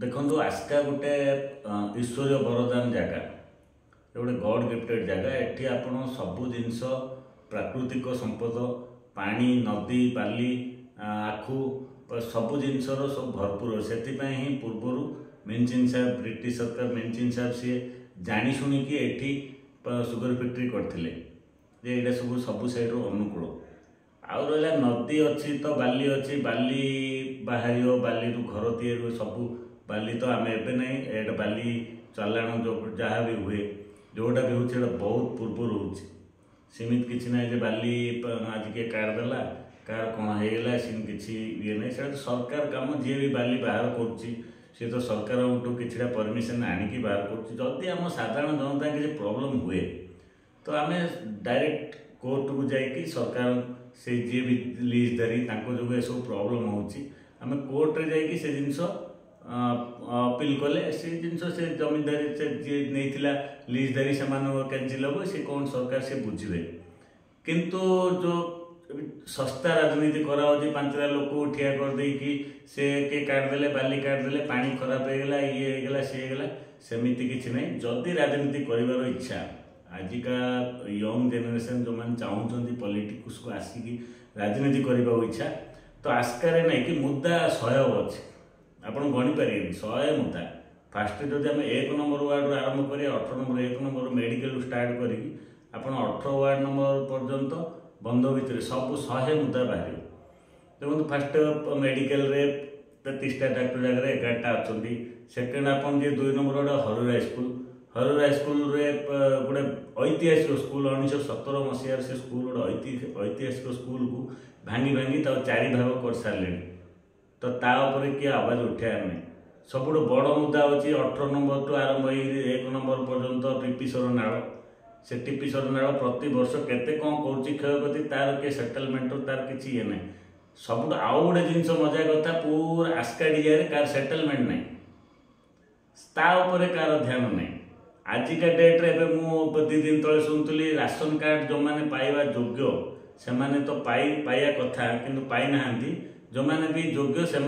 देखो आस्का गोटे ईश्वरीय वरदान जगह गोटे गॉड गिफ्टेड जगह एठी आपण सबु जिनस प्राकृतिक संपद पानी नदी बाली आखु सबु जिनसर सब भरपूर से ही पूर्वर मेनचिन साहब ब्रिटिश सरकार मेनचिन साहब सी जानी शुणिकी एठी सुगर फैक्ट्री करथिले जे एटा सब सबु साइड अनुकूल आउ रहा नदी अच्छी तो बाली अच्छी बाली बाहर बाली घर तीर सबू बाली तो आम एबे नहीं एटा बाली चालाण जो जहाँ भी हुए जोटा भी हो बहुत पूर्वर होमित किसी ना बाली आज किए काटदेला कार कौन होगा सीन किसी ये नहीं से सरकार काम जी भी बाली बाहर कर तो सरकार कि परमिशन आणिकी बाहर करदी आम साधारण जनता किसी प्रोब्लेम हुए तो आम डायरेक्ट कोर्ट को जाकि सरकार से जी भी लीज धारी जो सब प्रोब्लेम होमें कोर्ट रे जाकि से जिनस अपील कले से जिनस से जमींदारी से जी नहीं लीज धारी से कैंसिल हम से कौन सरकार से बुझे किंतु जो सस्ता राजनीति करा 5टा लोक ठिया कर देकी से के काटदेले बाली काटदेले पानी खराब होगा ये होगा सी होगा सेमती किसी ना जदि राजनीति कर इच्छा आजिका यंग जेनेरेशन जो मैंने चाहूँगी पॉलिटिक्स को आसिकी राजनीति करने को इच्छा तो आस्कार नहीं कि मुद्दा 100 अच्छे आपड़ गणिपारे 100 मुद्दा फास्ट जब आम 1 नंबर वार्ड आरंभ करें 18 नंबर 1 नंबर मेडिकल स्टार्ट करी आपड़ 18 वार्ड नंबर पर्यंत बंद भितर सब 100 मुद्दा बाहर देखो फास्ट मेडिकल 33टा डाक्टर जगह 11टा अच्छा सेकेंड आपन जे 2 नंबर गोटे हरुरा स्कूल रे गोटे ऐतिहासिक स्कूल 1917 मसीह से स्कूल गोटे ऐतिहासिक स्कूल को भांगी भांगी 4 भाग कर सारे तो तापर किए आवाज उठार नहीं सब बड़ मुद्दा अच्छी 18 नंबर टू आरंभ 1 नंबर पर्यंत टीपीश्वर नाल से टीपीश्वर नाल प्रति वर्ष केते कौन कर क्षयक्षति तार किए सेटलमेंट तार किसी ये ना सब आउ गोटे जिन मजा कथा पूरा आस्का डिजारे कार सेटलमेंट नहीं कार ध्यान नहीं आजिका डेट्रे मु 2 दिन तले शुणुली राशन कार्ड जो मैंने पाइबा योग्य से तो पाइया कथा किंतु पाई ना जो मैंने भी योग्य से